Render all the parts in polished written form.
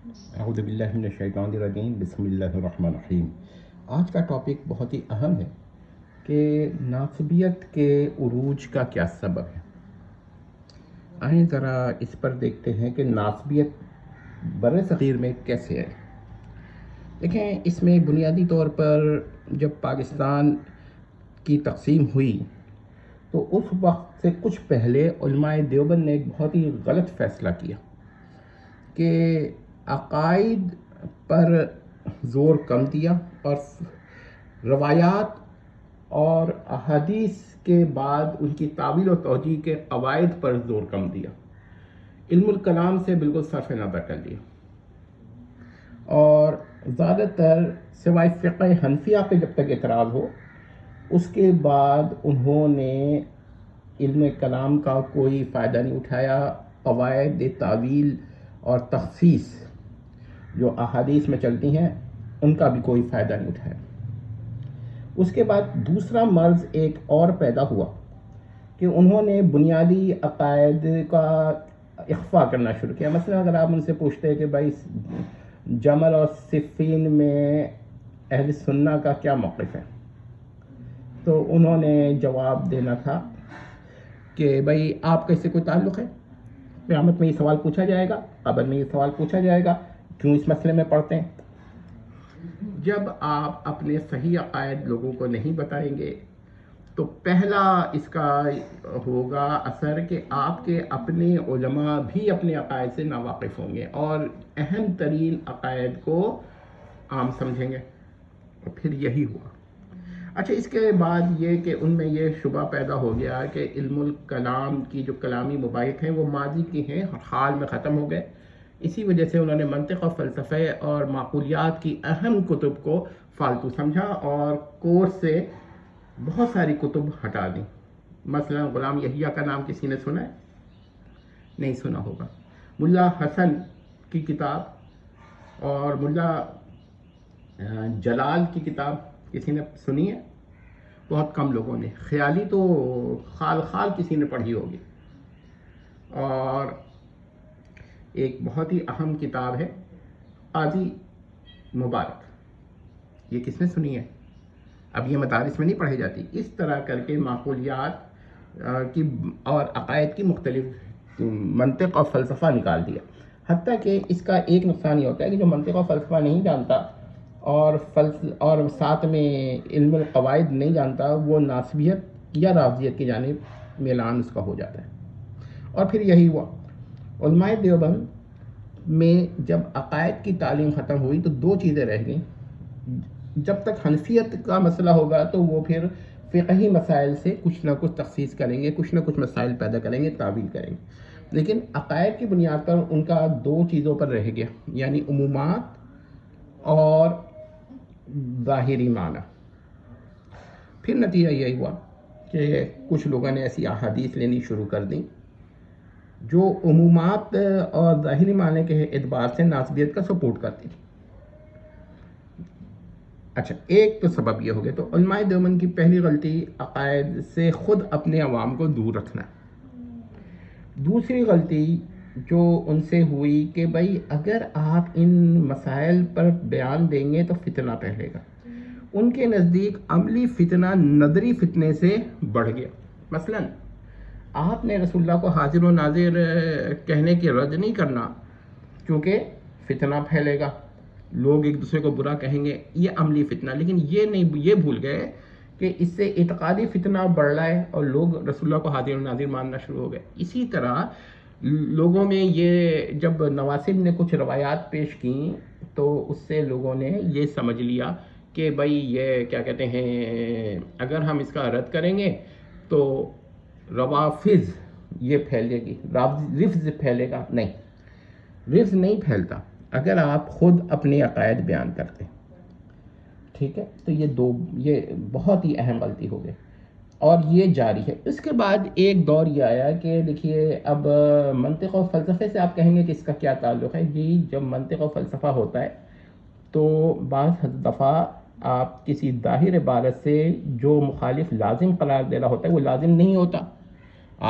اعوذ باللہ من الشیطان الرجیم، بسم اللہ الرحمن الرحیم۔ آج کا ٹاپک بہت ہی اہم ہے کہ ناسبیت کے عروج کا کیا سبب ہے۔ آئیں ذرا اس پر دیکھتے ہیں کہ ناسبیت بر صغیر میں کیسے ہے۔ دیکھیں، اس میں بنیادی طور پر جب پاکستان کی تقسیم ہوئی تو اس وقت سے کچھ پہلے علماء دیوبند نے ایک بہت ہی غلط فیصلہ کیا کہ عقائد پر زور کم دیا اور روایات اور احادیث کے بعد ان کی تعویل و توجیہ کے قواعد پر زور کم دیا، علم الکلام سے بالکل صرف نظر کر لیا، اور زیادہ تر سوائے فقہ حنفیہ پہ جب تک اعتراض ہو اس کے بعد انہوں نے علم کلام کا کوئی فائدہ نہیں اٹھایا، قواعد تعویل اور تخصیص جو احادیث میں چلتی ہیں ان کا بھی کوئی فائدہ نہیں اٹھایا۔ اس کے بعد دوسرا مرض ایک اور پیدا ہوا کہ انہوں نے بنیادی عقائد کا اخفاء کرنا شروع کیا۔ مثلا اگر آپ ان سے پوچھتے کہ بھائی جمل اور صفین میں اہل سنہ کا کیا موقف ہے، تو انہوں نے جواب دینا تھا کہ بھائی آپ کا اس سے کوئی تعلق ہے؟ قیامت میں یہ سوال پوچھا جائے گا، قبر میں یہ سوال پوچھا جائے گا، کیوں اس مسئلے میں پڑھتے ہیں؟ جب آپ اپنے صحیح عقائد لوگوں کو نہیں بتائیں گے تو پہلا اس کا ہوگا اثر کہ آپ کے اپنے علماء بھی اپنے عقائد سے ناواقف ہوں گے اور اہم ترین عقائد کو عام سمجھیں گے، اور پھر یہی ہوا۔ اچھا، اس کے بعد یہ کہ ان میں یہ شبہ پیدا ہو گیا کہ علم الکلام کی جو کلامی مباحث ہیں وہ ماضی کی ہیں، حال میں ختم ہو گئے۔ اسی وجہ سے انہوں نے منطق اور فلسفہ اور معقولیات کی اہم کتب کو فالتو سمجھا اور کورس سے بہت ساری کتب ہٹا دیں۔ مثلا غلام یحییٰ کا نام کسی نے سنا ہے؟ نہیں سنا ہوگا۔ ملا حسن کی کتاب اور ملا جلال کی کتاب کسی نے سنی ہے؟ بہت کم لوگوں نے۔ خیالی تو خال خال کسی نے پڑھی ہوگی۔ اور ایک بہت ہی اہم کتاب ہے قاضی مبارک، یہ کس نے سنی ہے؟ اب یہ مدارس میں نہیں پڑھی جاتی۔ اس طرح کر کے معقولیات کی اور عقائد کی مختلف منطق اور فلسفہ نکال دیا۔ حتیٰ کہ اس کا ایک نقصان یہ ہوتا ہے کہ جو منطق اور فلسفہ نہیں جانتا اور ساتھ میں علم القواعد نہیں جانتا، وہ ناسبیت یا رافضیت کی جانب میلان اس کا ہو جاتا ہے۔ اور پھر یہی ہوا، علماء دیوبند میں جب عقائد کی تعلیم ختم ہوئی تو دو چیزیں رہ گئیں۔ جب تک حنفیت کا مسئلہ ہوگا تو وہ پھر فقہی مسائل سے کچھ نہ کچھ تخصیص کریں گے، کچھ نہ کچھ مسائل پیدا کریں گے، تعویل کریں گے، لیکن عقائد کی بنیاد پر ان کا دو چیزوں پر رہ گیا، یعنی عمومات اور ظاہری معنی۔ پھر نتیجہ یہی ہوا کہ کچھ لوگوں نے ایسی احادیث لینی شروع کر دیں جو عمومات اور ظاہری معنی کے اعتبار سے ناسبیت کا سپورٹ کرتی تھی۔ اچھا، ایک تو سبب یہ ہو گیا۔ تو علماء دیوبند کی پہلی غلطی عقائد سے خود اپنے عوام کو دور رکھنا۔ دوسری غلطی جو ان سے ہوئی کہ بھائی اگر آپ ان مسائل پر بیان دیں گے تو فتنہ پھیلے گا۔ ان کے نزدیک عملی فتنہ نظری فتنے سے بڑھ گیا۔ مثلا آپ نے رسول اللہ کو حاضر و ناظر کہنے کی رد نہیں کرنا کیونکہ فتنہ پھیلے گا، لوگ ایک دوسرے کو برا کہیں گے، یہ عملی فتنہ۔ لیکن یہ بھول گئے کہ اس سے اعتقادی فتنہ بڑھ رہا ہے اور لوگ رسول اللہ کو حاضر و ناظر ماننا شروع ہو گئے۔ اسی طرح لوگوں میں یہ جب نواسب نے کچھ روایات پیش کیں تو اس سے لوگوں نے یہ سمجھ لیا کہ بھائی یہ کیا کہتے ہیں، اگر ہم اس کا رد کریں گے تو روافظ یہ پھیلے گی، رفض پھیلے گا۔ نہیں، رفض نہیں پھیلتا اگر آپ خود اپنے عقائد بیان کرتے ہیں، ٹھیک ہے؟ تو یہ بہت ہی اہم غلطی ہو گئی اور یہ جاری ہے۔ اس کے بعد ایک دور یہ آیا کہ دیکھیے اب منطق اور فلسفے سے آپ کہیں گے کہ اس کا کیا تعلق ہے؟ جی، جب منطق اور فلسفہ ہوتا ہے تو بعض دفعہ آپ کسی ظاہر عبارت سے جو مخالف لازم قرار دے رہا ہوتا ہے وہ لازم نہیں ہوتا،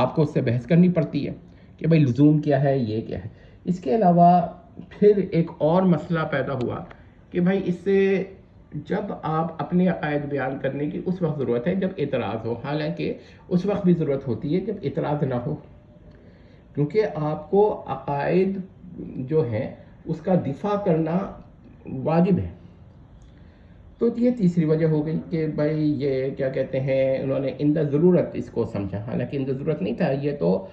آپ کو اس سے بحث کرنی پڑتی ہے کہ بھائی لزوم کیا ہے، یہ کیا ہے۔ اس کے علاوہ پھر ایک اور مسئلہ پیدا ہوا کہ بھائی اس سے جب آپ اپنے عقائد بیان کرنے کی اس وقت ضرورت ہے جب اعتراض ہو، حالانکہ اس وقت بھی ضرورت ہوتی ہے جب اعتراض نہ ہو، کیونکہ آپ کو عقائد جو ہیں اس کا دفاع کرنا واجب ہے۔ تو یہ تیسری وجہ ہو گئی کہ بھائی یہ کیا کہتے ہیں، انہوں نے اندر ضرورت اس کو سمجھا، حالانکہ اندر ضرورت نہیں تھا، یہ تو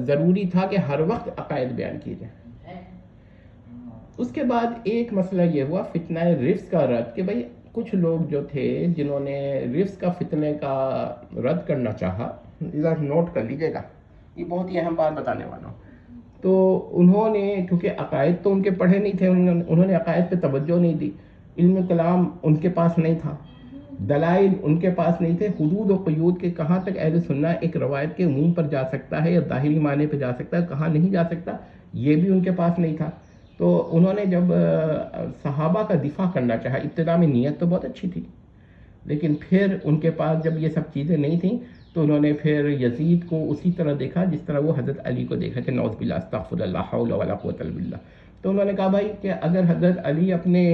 ضروری تھا کہ ہر وقت عقائد بیان کیے جائیں۔ اس کے بعد ایک مسئلہ یہ ہوا فتنہ رفس کا رد، کہ بھائی کچھ لوگ جو تھے جنہوں نے رفس کا فتنے کا رد کرنا چاہا، ادھر نوٹ کر لیجیے گا، یہ بہت ہی اہم بات بتانے والا ہوں۔ تو انہوں نے کیونکہ عقائد تو ان کے پڑھے نہیں تھے، انہوں نے عقائد پہ توجہ نہیں دی، علم کلام ان کے پاس نہیں تھا، دلائل ان کے پاس نہیں تھے، حدود و قیود کے کہاں تک اہل سنہ ایک روایت کے عموم پر جا سکتا ہے یا ظاہری معنی پہ جا سکتا ہے، کہاں نہیں جا سکتا، یہ بھی ان کے پاس نہیں تھا۔ تو انہوں نے جب صحابہ کا دفاع کرنا چاہا، ابتدا میں نیت تو بہت اچھی تھی، لیکن پھر ان کے پاس جب یہ سب چیزیں نہیں تھیں تو انہوں نے پھر یزید کو اسی طرح دیکھا جس طرح وہ حضرت علی کو دیکھا کہ نعوذ باللہ استغفر اللہ لا حول ولا قوۃ الا باللہ۔ تو انہوں نے کہا بھائی کہ اگر حضرت علی اپنے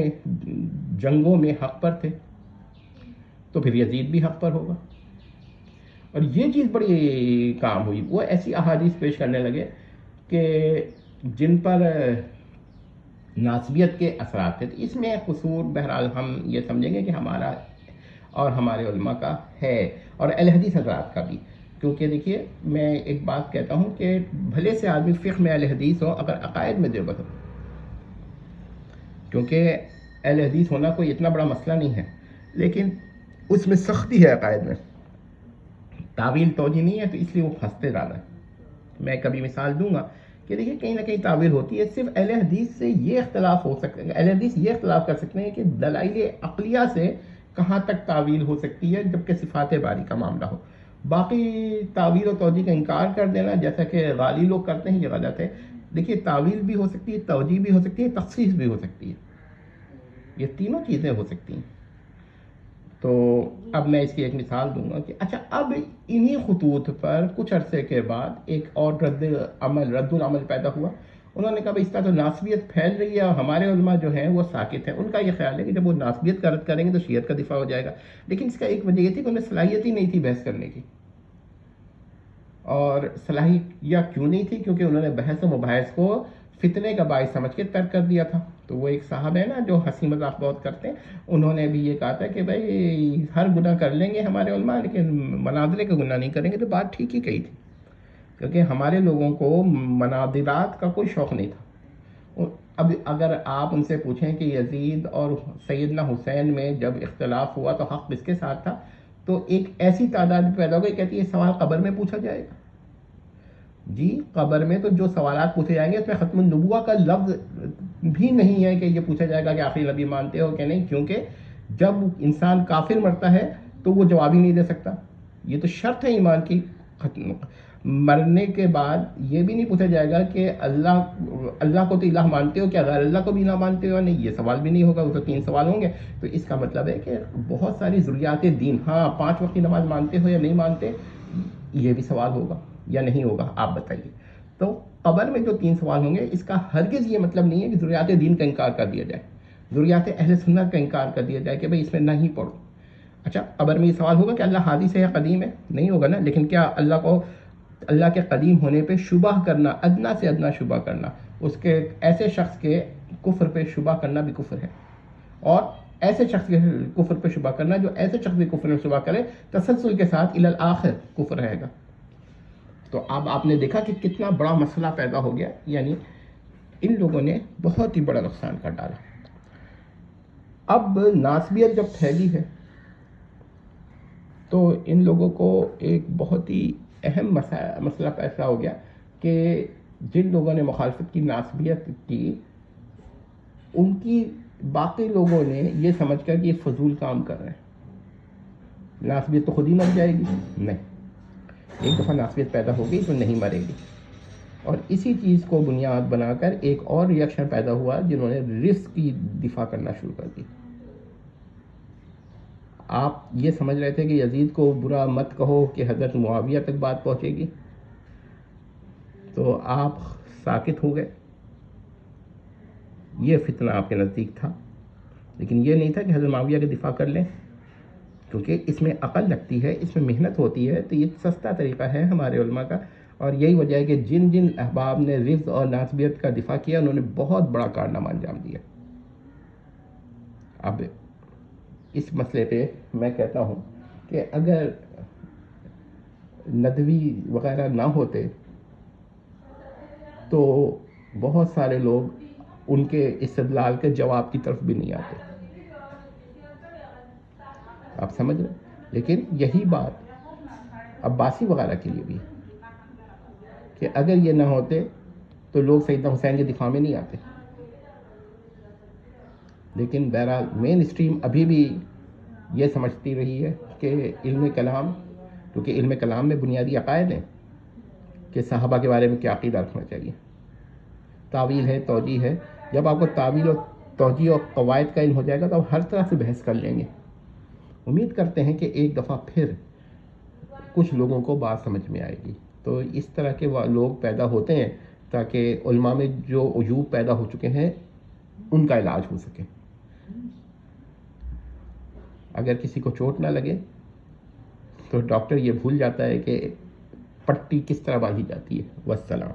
جنگوں میں حق پر تھے تو پھر یزید بھی حق پر ہوگا، اور یہ چیز بڑی کام ہوئی۔ وہ ایسی احادیث پیش کرنے لگے کہ جن پر ناسبیت کے اثرات تھے۔ اس میں قصور بہرحال ہم یہ سمجھیں گے کہ ہمارا اور ہمارے علماء کا ہے، اور اہل حدیث حضرات کا بھی، کیونکہ دیکھیے میں ایک بات کہتا ہوں کہ بھلے سے آدمی فقہ میں اہل حدیث ہو اگر عقائد میں دیوبند ہو، کیونکہ اہل حدیث ہونا کوئی اتنا بڑا مسئلہ نہیں ہے، لیکن اس میں سختی ہے عقائد میں، تعویل توجہ نہیں ہے، تو اس لیے وہ پھنستے زیادہ ہیں۔ میں کبھی مثال دوں گا کہ دیکھیے کہیں نہ کہیں تعویل ہوتی ہے، صرف اہل حدیث سے یہ اختلاف ہو سکتا ہے، اہل حدیث یہ اختلاف کر سکتے ہیں کہ دلائل عقلیہ سے کہاں تک تعویل ہو سکتی ہے جبکہ صفات باری کا معاملہ ہو۔ باقی تعویل و توجیہ کا انکار کر دینا جیسا کہ غالی لوگ کرتے ہیں، یہ غلط ہے۔ دیکھیے تعویل بھی ہو سکتی ہے، توجیہ بھی ہو سکتی ہے، تخصیص بھی ہو سکتی ہے، یہ تینوں چیزیں ہو سکتی ہیں۔ تو اب میں اس کی ایک مثال دوں گا کہ اچھا اب انہی خطوط پر کچھ عرصے کے بعد ایک اور رد العمل پیدا ہوا۔ انہوں نے کہا بھائی اس کا تو ناسبیت پھیل رہی ہے اور ہمارے علماء جو ہیں وہ ساکت ہیں۔ ان کا یہ خیال ہے کہ جب وہ ناسبیت کا رد کریں گے تو شیعت کا دفاع ہو جائے گا، لیکن اس کا ایک وجہ یہ تھی کہ انہیں صلاحیت ہی نہیں تھی بحث کرنے کی، اور صلاحیت کیوں نہیں تھی؟ کیونکہ انہوں نے بحث و مباحث کو فتنے کا باعث سمجھ کے ترک کر دیا تھا۔ تو وہ ایک صاحب ہے نا جو ہنسی مذاق بہت کرتے ہیں، انہوں نے بھی یہ کہا تھا کہ بھائی ہر گناہ کر لیں گے ہمارے علماء لیکن مناظرے کا گناہ نہیں کریں گے۔ تو بات ٹھیک ہی کہی تھی، کیونکہ ہمارے لوگوں کو مناظرات کا کوئی شوق نہیں تھا۔ اب اگر آپ ان سے پوچھیں کہ یزید اور سیدنا حسین میں جب اختلاف ہوا تو حق کس کے ساتھ تھا، تو ایک ایسی تعداد پیدا ہو گئی، کہتی ہے سوال قبر میں پوچھا جائے گا۔ جی قبر میں تو جو سوالات پوچھے جائیں گے اس میں ختم النبوہ کا لفظ بھی نہیں ہے کہ یہ پوچھا جائے گا کہ آخری نبی مانتے ہو کہ نہیں، کیونکہ جب انسان کافر مرتا ہے تو وہ جواب ہی نہیں دے سکتا، یہ تو شرط ہے ایمان کی۔ مرنے کے بعد یہ بھی نہیں پوچھا جائے گا کہ اللہ کو تو الہ مانتے ہو، کیا غیر اللہ کو بھی الہ مانتے ہو؟ نہیں، یہ سوال بھی نہیں ہوگا، وہ تو 3 سوال ہوں گے۔ تو اس کا مطلب ہے کہ بہت ساری ضروریات دین، ہاں 5 وقت کی نماز مانتے ہو یا نہیں مانتے، یہ بھی سوال ہوگا یا نہیں ہوگا، آپ بتائیے۔ تو قبر میں جو 3 سوال ہوں گے، اس کا ہرگز یہ مطلب نہیں ہے کہ ضروریات دین کا انکار کر دیا جائے، ضروریات اہل سنت کا انکار کر دیا جائے کہ بھئی اس میں نہیں پڑھو۔ اچھا قبر میں یہ سوال ہوگا کہ اللہ حادث ہے یا قدیم ہے؟ نہیں ہوگا نا، لیکن کیا اللہ کے قدیم ہونے پہ شبہ کرنا، ادنا سے ادنا شبہ کرنا، اس کے ایسے شخص کے کفر پہ شبہ کرنا بھی کفر ہے، اور ایسے شخص کے کفر پہ شبہ کرنا جو ایسے شخص کے کفر میں شبہ کرے تسلسل کے ساتھ الی الآخر کفر رہے گا۔ تو اب آپ نے دیکھا کہ کتنا بڑا مسئلہ پیدا ہو گیا، یعنی ان لوگوں نے بہت ہی بڑا نقصان کر ڈالا۔ اب ناسبیت جب پھیلی ہے تو ان لوگوں کو ایک بہت ہی اہم مسئلہ پیدا ہو گیا کہ جن لوگوں نے مخالفت کی، ناسبیت کی، ان کی باقی لوگوں نے یہ سمجھ کر کہ یہ فضول کام کر رہے ہیں، ناسبیت تو خود ہی مر جائے گی، نہیں، ایک دفعہ ناسبیت پیدا ہو گئی تو نہیں مرے گی۔ اور اسی چیز کو بنیاد بنا کر ایک اور ریئیکشن پیدا ہوا جنہوں نے رزق کی دفاع کرنا شروع کر دی۔ آپ یہ سمجھ رہے تھے کہ یزید کو برا مت کہو کہ حضرت معاویہ تک بات پہنچے گی، تو آپ ساکت ہو گئے، یہ فتنہ آپ کے نزدیک تھا، لیکن یہ نہیں تھا کہ حضرت معاویہ کا دفاع کر لیں، کیونکہ اس میں عقل لگتی ہے، اس میں محنت ہوتی ہے، تو یہ سستا طریقہ ہے ہمارے علماء کا. اور یہی وجہ ہے کہ جن جن احباب نے رفض اور ناسبیت کا دفاع کیا انہوں نے بہت بڑا کارنامہ انجام دیا. اب اس مسئلے پہ میں کہتا ہوں کہ اگر ندوی وغیرہ نہ ہوتے تو بہت سارے لوگ ان کے استدلال کے جواب کی طرف بھی نہیں آتے. آپ سمجھ رہے؟ لیکن یہی بات عباسی وغیرہ کے لیے بھی کہ اگر یہ نہ ہوتے تو لوگ سیدنا حسین کے دفاع میں نہیں آتے. لیکن بہرحال مین اسٹریم ابھی بھی یہ سمجھتی رہی ہے کہ علم کلام، کیونکہ علم کلام میں بنیادی عقائد ہیں کہ صحابہ کے بارے میں کیا عقیدہ رکھنا چاہیے. تعویل ہے، توجیہ ہے. جب آپ کو تعویل اور توجیہ اور قواعد کا علم ہو جائے گا تو آپ ہر طرح سے بحث کر لیں گے. امید کرتے ہیں کہ ایک دفعہ پھر کچھ لوگوں کو بات سمجھ میں آئے گی. تو اس طرح کے لوگ پیدا ہوتے ہیں تاکہ علماء میں جو عیوب پیدا ہو چکے ہیں ان کا علاج ہو سکے. اگر کسی کو چوٹ نہ لگے تو ڈاکٹر یہ بھول جاتا ہے کہ پٹی کس طرح باندھی جاتی ہے. والسلام.